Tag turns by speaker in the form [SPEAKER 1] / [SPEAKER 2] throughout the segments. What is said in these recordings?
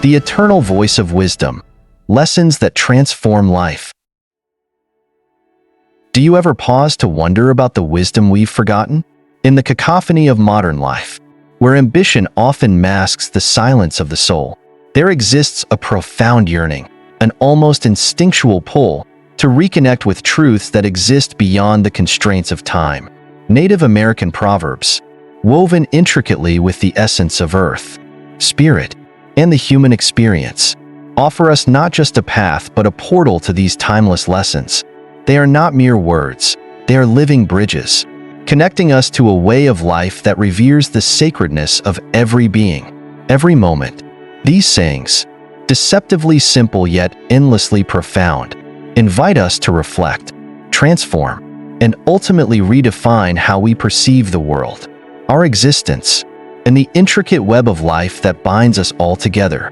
[SPEAKER 1] the eternal voice of wisdom, lessons that transform life. Do you ever pause to wonder about the wisdom we've forgotten? In the cacophony of modern life, where ambition often masks the silence of the soul, there exists a profound yearning, an almost instinctual pull to reconnect with truths that exist beyond the constraints of time. Native American proverbs, woven intricately with the essence of earth, spirit, and the human experience, offer us not just a path but a portal to these timeless lessons. They are not mere words, they are living bridges, connecting us to a way of life that reveres the sacredness of every being, every moment. These sayings, deceptively simple yet endlessly profound, invite us to reflect, transform, and ultimately redefine how we perceive the world, our existence, and the intricate web of life that binds us all together.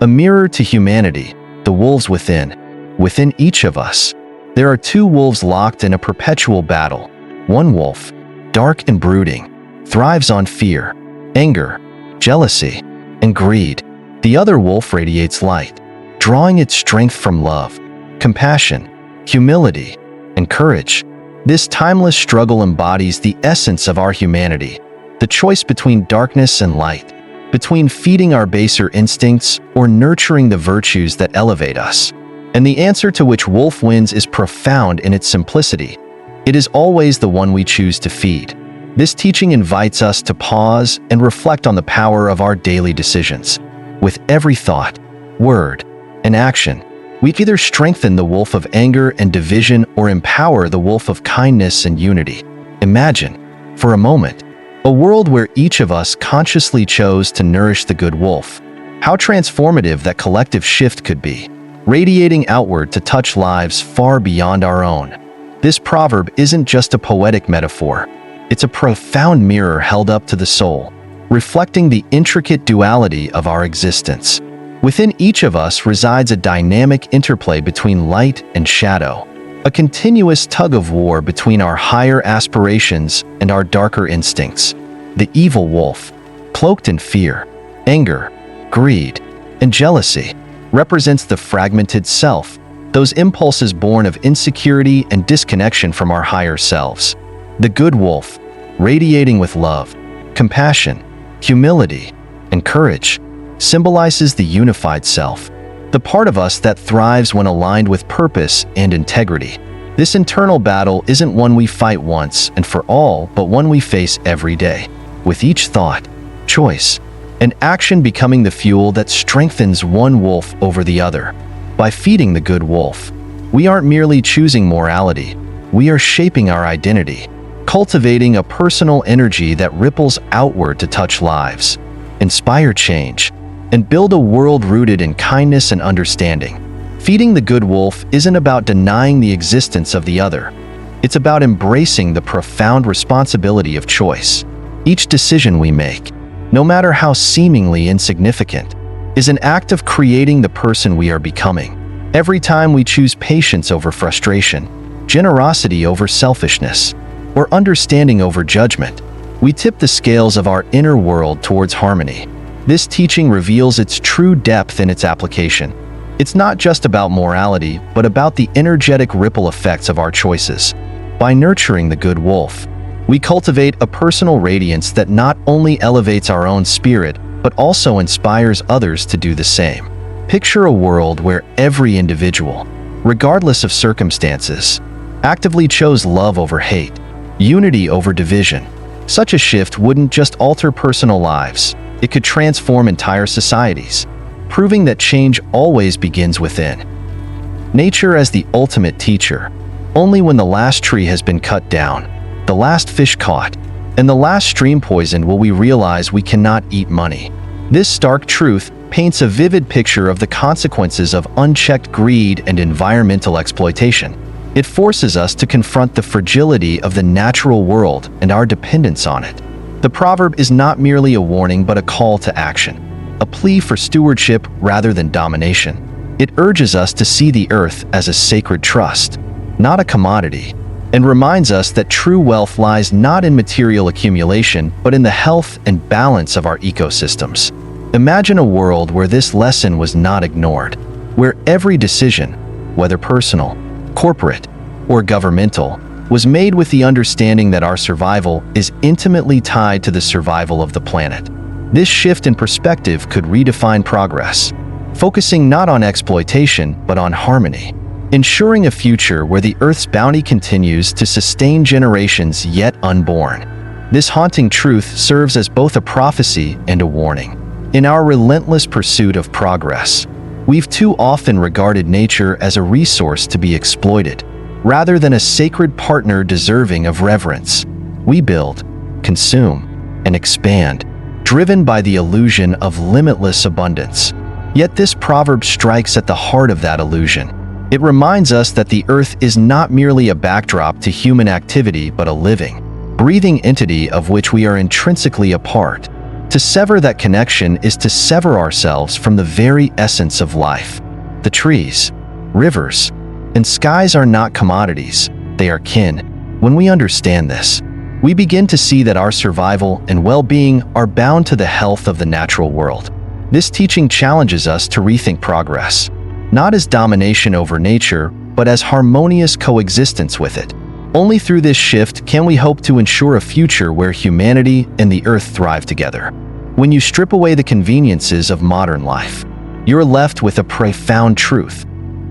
[SPEAKER 1] A mirror to humanity, the wolves within. Within each of us, there are two wolves locked in a perpetual battle. One wolf, dark and brooding, thrives on fear, anger, jealousy, and greed. The other wolf radiates light, drawing its strength from love, compassion, humility, and courage. This timeless struggle embodies the essence of our humanity, the choice between darkness and light, between feeding our baser instincts or nurturing the virtues that elevate us. And the answer to which wolf wins is profound in its simplicity. It is always the one we choose to feed. This teaching invites us to pause and reflect on the power of our daily decisions. With every thought, word, and action, we either strengthen the wolf of anger and division or empower the wolf of kindness and unity. Imagine, for a moment, a world where each of us consciously chose to nourish the good wolf. How transformative that collective shift could be, radiating outward to touch lives far beyond our own. This proverb isn't just a poetic metaphor. It's a profound mirror held up to the soul, reflecting the intricate duality of our existence. Within each of us resides a dynamic interplay between light and shadow, a continuous tug-of-war between our higher aspirations and our darker instincts. The evil wolf, cloaked in fear, anger, greed, and jealousy, represents the fragmented self, those impulses born of insecurity and disconnection from our higher selves. The good wolf, radiating with love, compassion, humility, and courage, symbolizes the unified self, the part of us that thrives when aligned with purpose and integrity. This internal battle isn't one we fight once and for all, but one we face every day, with each thought, choice, and action becoming the fuel that strengthens one wolf over the other. By feeding the good wolf, we aren't merely choosing morality, we are shaping our identity, cultivating a personal energy that ripples outward to touch lives, inspire change, and build a world rooted in kindness and understanding. Feeding the good wolf isn't about denying the existence of the other. It's about embracing the profound responsibility of choice. Each decision we make, no matter how seemingly insignificant, is an act of creating the person we are becoming. Every time we choose patience over frustration, generosity over selfishness, or understanding over judgment, we tip the scales of our inner world towards harmony. This teaching reveals its true depth in its application. It's not just about morality, but about the energetic ripple effects of our choices. By nurturing the good wolf, we cultivate a personal radiance that not only elevates our own spirit, but also inspires others to do the same. Picture a world where every individual, regardless of circumstances, actively chose love over hate, unity over division. Such a shift wouldn't just alter personal lives, it could transform entire societies, proving that change always begins within. Nature as the ultimate teacher. Only when the last tree has been cut down, the last fish caught, and the last stream poisoned will we realize we cannot eat money. This stark truth paints a vivid picture of the consequences of unchecked greed and environmental exploitation. It forces us to confront the fragility of the natural world and our dependence on it. The proverb is not merely a warning but a call to action, a plea for stewardship rather than domination. It urges us to see the earth as a sacred trust, not a commodity, and reminds us that true wealth lies not in material accumulation but in the health and balance of our ecosystems. Imagine a world where this lesson was not ignored, where every decision, whether personal, corporate, or governmental, was made with the understanding that our survival is intimately tied to the survival of the planet. This shift in perspective could redefine progress, focusing not on exploitation but on harmony, ensuring a future where the Earth's bounty continues to sustain generations yet unborn. This haunting truth serves as both a prophecy and a warning. In our relentless pursuit of progress, we've too often regarded nature as a resource to be exploited, rather than a sacred partner deserving of reverence. We build, consume, and expand, driven by the illusion of limitless abundance. Yet this proverb strikes at the heart of that illusion. It reminds us that the Earth is not merely a backdrop to human activity but a living, breathing entity of which we are intrinsically a part. To sever that connection is to sever ourselves from the very essence of life. The trees, rivers, and skies are not commodities, they are kin. When we understand this, we begin to see that our survival and well-being are bound to the health of the natural world. This teaching challenges us to rethink progress, not as domination over nature, but as harmonious coexistence with it. Only through this shift can we hope to ensure a future where humanity and the Earth thrive together. When you strip away the conveniences of modern life, you're left with a profound truth.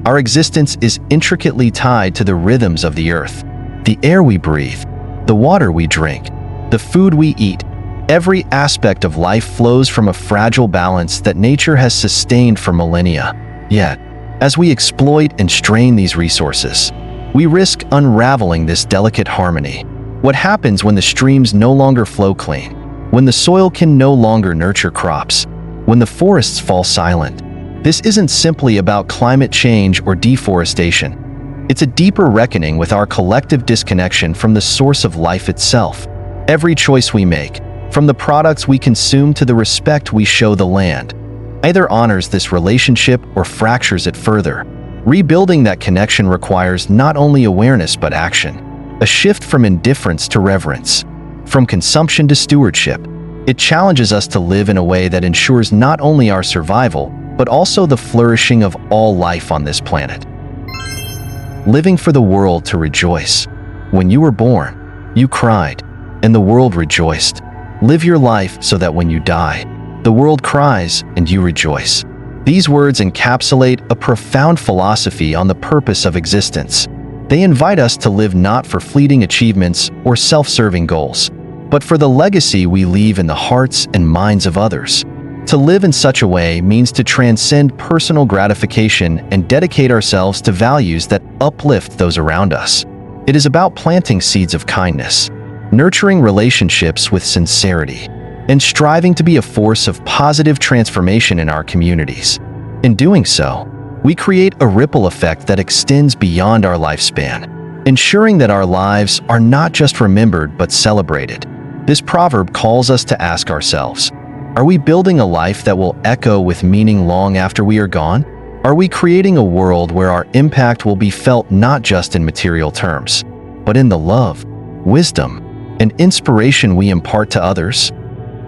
[SPEAKER 1] Our existence is intricately tied to the rhythms of the Earth. The air we breathe, the water we drink, the food we eat. Every aspect of life flows from a fragile balance that nature has sustained for millennia. Yet, as we exploit and strain these resources, we risk unraveling this delicate harmony. What happens when the streams no longer flow clean? When the soil can no longer nurture crops? When the forests fall silent? This isn't simply about climate change or deforestation. It's a deeper reckoning with our collective disconnection from the source of life itself. Every choice we make, from the products we consume to the respect we show the land, either honors this relationship or fractures it further. Rebuilding that connection requires not only awareness but action, a shift from indifference to reverence, from consumption to stewardship. It challenges us to live in a way that ensures not only our survival, but also the flourishing of all life on this planet. Living for the world to rejoice. When you were born, you cried, and the world rejoiced. Live your life so that when you die, the world cries and you rejoice. These words encapsulate a profound philosophy on the purpose of existence. They invite us to live not for fleeting achievements or self-serving goals, but for the legacy we leave in the hearts and minds of others. To live in such a way means to transcend personal gratification and dedicate ourselves to values that uplift those around us. It is about planting seeds of kindness, nurturing relationships with sincerity, and striving to be a force of positive transformation in our communities. In doing so, we create a ripple effect that extends beyond our lifespan, ensuring that our lives are not just remembered but celebrated. This proverb calls us to ask ourselves, are we building a life that will echo with meaning long after we are gone? Are we creating a world where our impact will be felt not just in material terms, but in the love, wisdom, and inspiration we impart to others?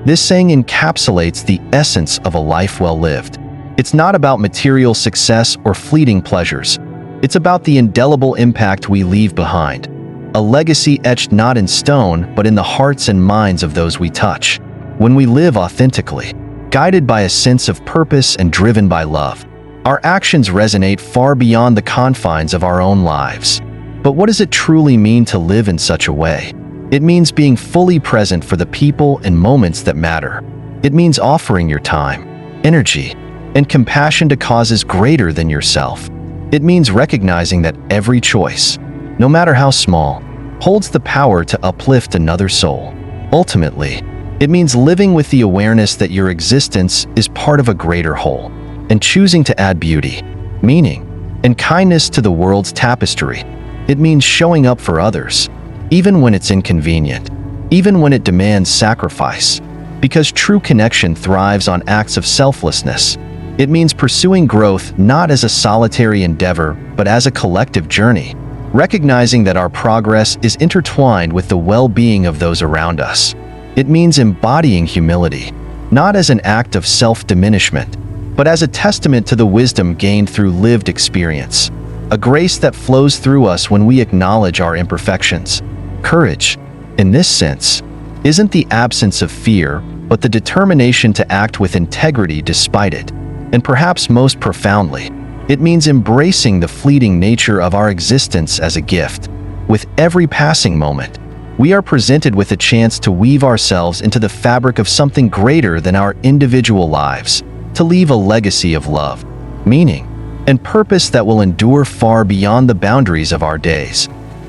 [SPEAKER 1] This saying encapsulates the essence of a life well lived. It's not about material success or fleeting pleasures. It's about the indelible impact we leave behind, a legacy etched not in stone but in the hearts and minds of those we touch. When we live authentically, guided by a sense of purpose and driven by love, our actions resonate far beyond the confines of our own lives. But what does it truly mean to live in such a way? It means being fully present for the people and moments that matter. It means offering your time, energy, and compassion to causes greater than yourself. It means recognizing that every choice, no matter how small, holds the power to uplift another soul. Ultimately, it means living with the awareness that your existence is part of a greater whole, and choosing to add beauty, meaning, and kindness to the world's tapestry. It means showing up for others, even when it's inconvenient, even when it demands sacrifice, because true connection thrives on acts of selflessness. It means pursuing growth not as a solitary endeavor, but as a collective journey, recognizing that our progress is intertwined with the well-being of those around us. It means embodying humility, not as an act of self-diminishment, but as a testament to the wisdom gained through lived experience, a grace that flows through us when we acknowledge our imperfections. Courage, in this sense, isn't the absence of fear, but the determination to act with integrity despite it. And perhaps most profoundly, it means embracing the fleeting nature of our existence as a gift. With every passing moment, we are presented with a chance to weave ourselves into the fabric of something greater than our individual lives, to leave a legacy of love, meaning, and purpose that will endure far beyond the boundaries of our days.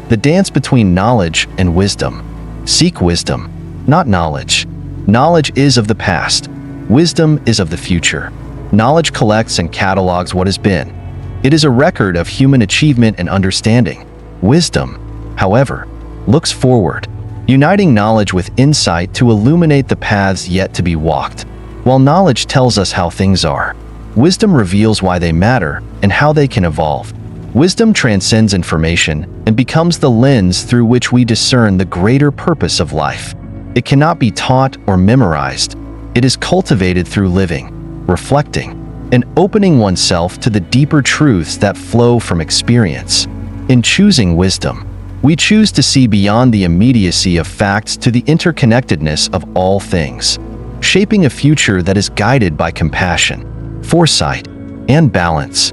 [SPEAKER 1] The dance between knowledge and wisdom. Seek wisdom, not knowledge. Knowledge is of the past. Wisdom is of the future. Knowledge collects and catalogs what has been. It is a record of human achievement and understanding. Wisdom, however, looks forward, uniting knowledge with insight to illuminate the paths yet to be walked. While knowledge tells us how things are, wisdom reveals why they matter and how they can evolve. Wisdom transcends information and becomes the lens through which we discern the greater purpose of life. It cannot be taught or memorized. It is cultivated through living, reflecting, and opening oneself to the deeper truths that flow from experience. In choosing wisdom, we choose to see beyond the immediacy of facts to the interconnectedness of all things, shaping a future that is guided by compassion, foresight, and balance.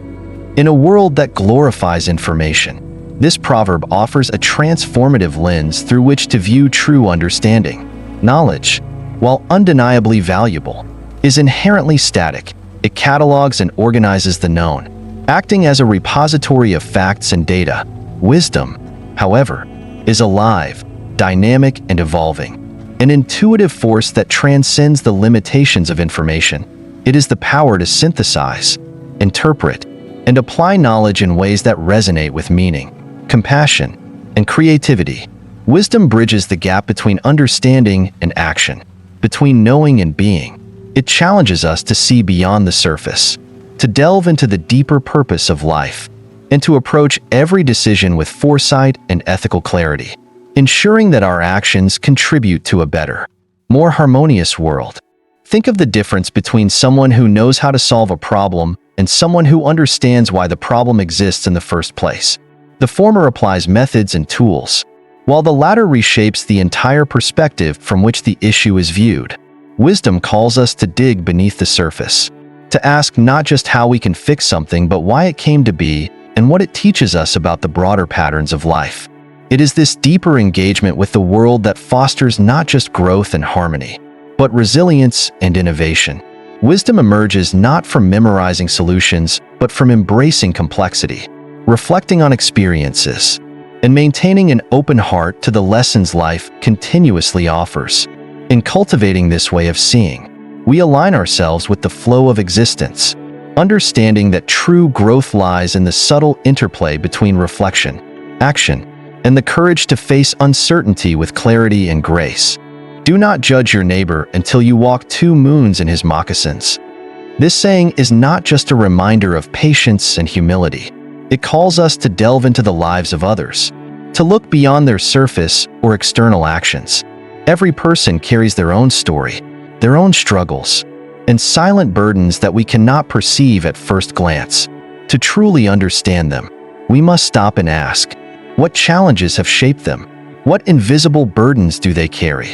[SPEAKER 1] In a world that glorifies information, this proverb offers a transformative lens through which to view true understanding. Knowledge, while undeniably valuable, is inherently static. It catalogs and organizes the known, acting as a repository of facts and data. Wisdom, however, is alive, dynamic, and evolving, an intuitive force that transcends the limitations of information. It is the power to synthesize, interpret, and apply knowledge in ways that resonate with meaning, compassion, and creativity. Wisdom bridges the gap between understanding and action, between knowing and being. It challenges us to see beyond the surface, to delve into the deeper purpose of life, and to approach every decision with foresight and ethical clarity, ensuring that our actions contribute to a better, more harmonious world. Think of the difference between someone who knows how to solve a problem and someone who understands why the problem exists in the first place. The former applies methods and tools, while the latter reshapes the entire perspective from which the issue is viewed. Wisdom calls us to dig beneath the surface, to ask not just how we can fix something but why it came to be and what it teaches us about the broader patterns of life. It is this deeper engagement with the world that fosters not just growth and harmony, but resilience and innovation. Wisdom emerges not from memorizing solutions, but from embracing complexity, reflecting on experiences, and maintaining an open heart to the lessons life continuously offers. In cultivating this way of seeing, we align ourselves with the flow of existence, understanding that true growth lies in the subtle interplay between reflection, action, and the courage to face uncertainty with clarity and grace. Do not judge your neighbor until you walk 2 moons in his moccasins. This saying is not just a reminder of patience and humility. It calls us to delve into the lives of others, to look beyond their surface or external actions. Every person carries their own story, their own struggles, and silent burdens that we cannot perceive at first glance. To truly understand them, we must stop and ask, what challenges have shaped them? What invisible burdens do they carry?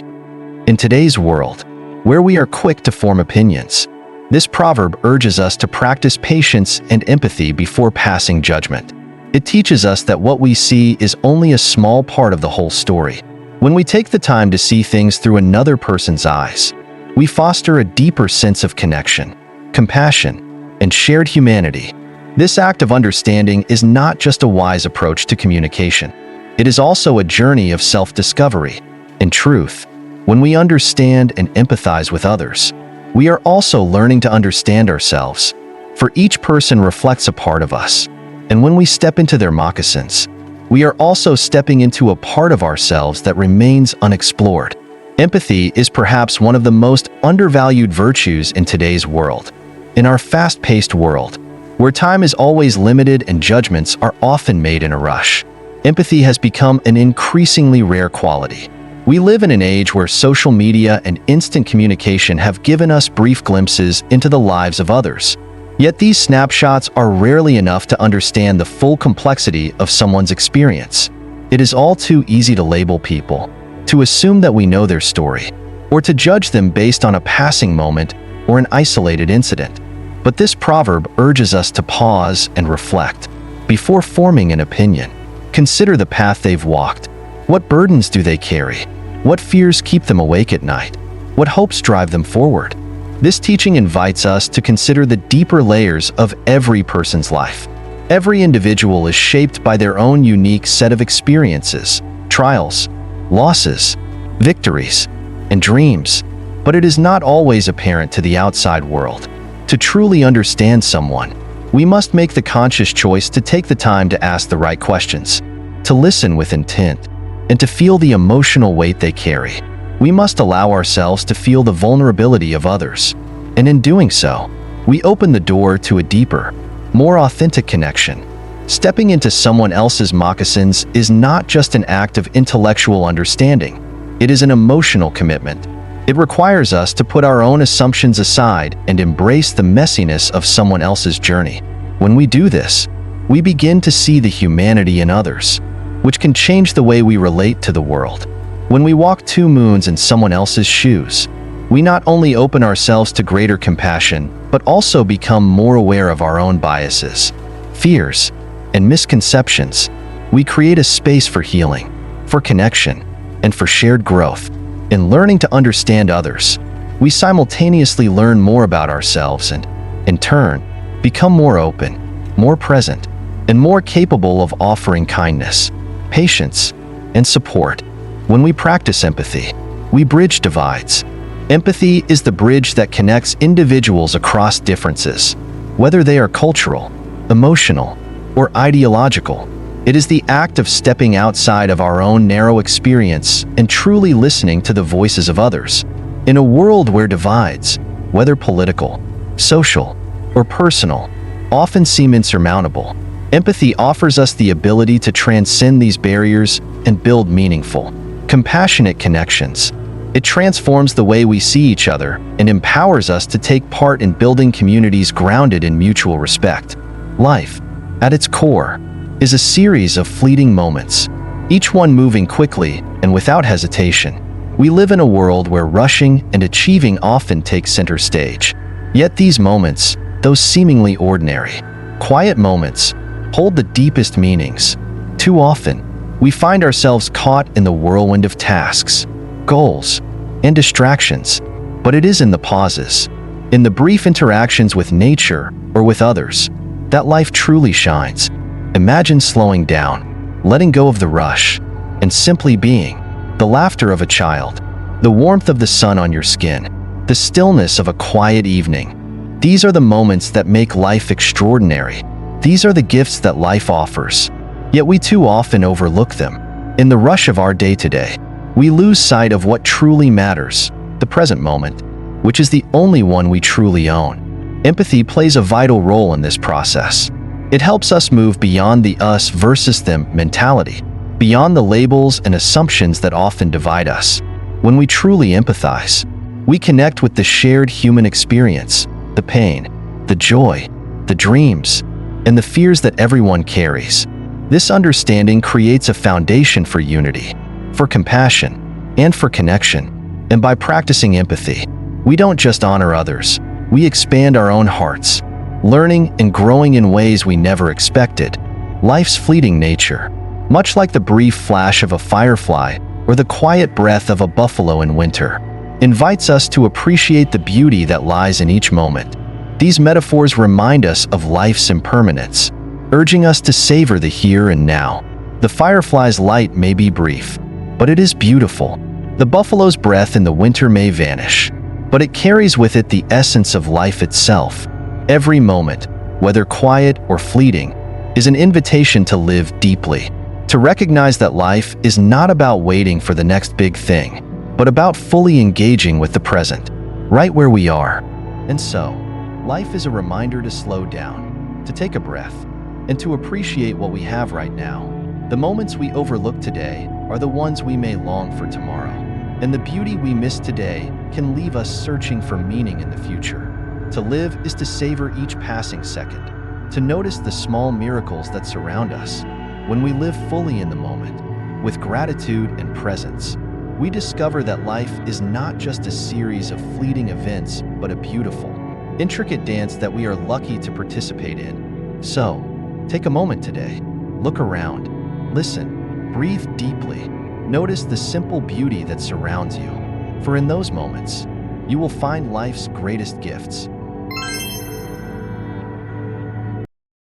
[SPEAKER 1] In today's world, where we are quick to form opinions, this proverb urges us to practice patience and empathy before passing judgment. It teaches us that what we see is only a small part of the whole story. When we take the time to see things through another person's eyes, we foster a deeper sense of connection, compassion, and shared humanity. This act of understanding is not just a wise approach to communication. It is also a journey of self-discovery. In truth, when we understand and empathize with others, we are also learning to understand ourselves, for each person reflects a part of us. And when we step into their moccasins, we are also stepping into a part of ourselves that remains unexplored. Empathy is perhaps one of the most undervalued virtues in today's world. In our fast-paced world, where time is always limited and judgments are often made in a rush, empathy has become an increasingly rare quality. We live in an age where social media and instant communication have given us brief glimpses into the lives of others. Yet these snapshots are rarely enough to understand the full complexity of someone's experience. It is all too easy to label people, to assume that we know their story, or to judge them based on a passing moment or an isolated incident. But this proverb urges us to pause and reflect. Before forming an opinion, consider the path they've walked. What burdens do they carry? What fears keep them awake at night? What hopes drive them forward? This teaching invites us to consider the deeper layers of every person's life. Every individual is shaped by their own unique set of experiences, trials, losses, victories, and dreams. But it is not always apparent to the outside world. To truly understand someone, we must make the conscious choice to take the time to ask the right questions, to listen with intent, and to feel the emotional weight they carry. We must allow ourselves to feel the vulnerability of others, and in doing so, we open the door to a deeper, more authentic connection. Stepping into someone else's moccasins is not just an act of intellectual understanding, it is an emotional commitment. It requires us to put our own assumptions aside and embrace the messiness of someone else's journey. When we do this, we begin to see the humanity in others, which can change the way we relate to the world. When we walk 2 moons in someone else's shoes, we not only open ourselves to greater compassion, but also become more aware of our own biases, fears, and misconceptions. We create a space for healing, for connection, and for shared growth. In learning to understand others, we simultaneously learn more about ourselves and, in turn, become more open, more present, and more capable of offering kindness, patience, and support. When we practice empathy, we bridge divides. Empathy is the bridge that connects individuals across differences, whether they are cultural, emotional, or ideological. It is the act of stepping outside of our own narrow experience and truly listening to the voices of others. In a world where divides, whether political, social, or personal, often seem insurmountable, empathy offers us the ability to transcend these barriers and build meaningful, compassionate connections. It transforms the way we see each other and empowers us to take part in building communities grounded in mutual respect. Life, at its core, is a series of fleeting moments, each one moving quickly and without hesitation. We live in a world where rushing and achieving often take center stage. Yet these moments, those seemingly ordinary, quiet moments, hold the deepest meanings. Too often, we find ourselves caught in the whirlwind of tasks, goals, and distractions. But it is in the pauses, in the brief interactions with nature or with others, that life truly shines. Imagine slowing down, letting go of the rush, and simply being. The laughter of a child, the warmth of the sun on your skin, the stillness of a quiet evening. These are the moments that make life extraordinary. These are the gifts that life offers. Yet we too often overlook them. In the rush of our day-to-day, we lose sight of what truly matters, the present moment, which is the only one we truly own. Empathy plays a vital role in this process. It helps us move beyond the us versus them mentality, beyond the labels and assumptions that often divide us. When we truly empathize, we connect with the shared human experience, the pain, the joy, the dreams, and the fears that everyone carries. This understanding creates a foundation for unity, for compassion, and for connection. And by practicing empathy, we don't just honor others, we expand our own hearts, learning and growing in ways we never expected. Life's fleeting nature, much like the brief flash of a firefly or the quiet breath of a buffalo in winter, invites us to appreciate the beauty that lies in each moment. These metaphors remind us of life's impermanence, urging us to savor the here and now. The firefly's light may be brief, but it is beautiful. The buffalo's breath in the winter may vanish, but it carries with it the essence of life itself. Every moment, whether quiet or fleeting, is an invitation to live deeply, to recognize that life is not about waiting for the next big thing, but about fully engaging with the present, right where we are. And so, life is a reminder to slow down, to take a breath, and to appreciate what we have right now. The moments we overlook today are the ones we may long for tomorrow, and the beauty we miss today can leave us searching for meaning in the future. To live is to savor each passing second, to notice the small miracles that surround us. When we live fully in the moment, with gratitude and presence, we discover that life is not just a series of fleeting events, but a beautiful, intricate dance that we are lucky to participate in. So, take a moment today, look around, listen, breathe deeply, notice the simple beauty that surrounds you. For in those moments, you will find life's greatest gifts.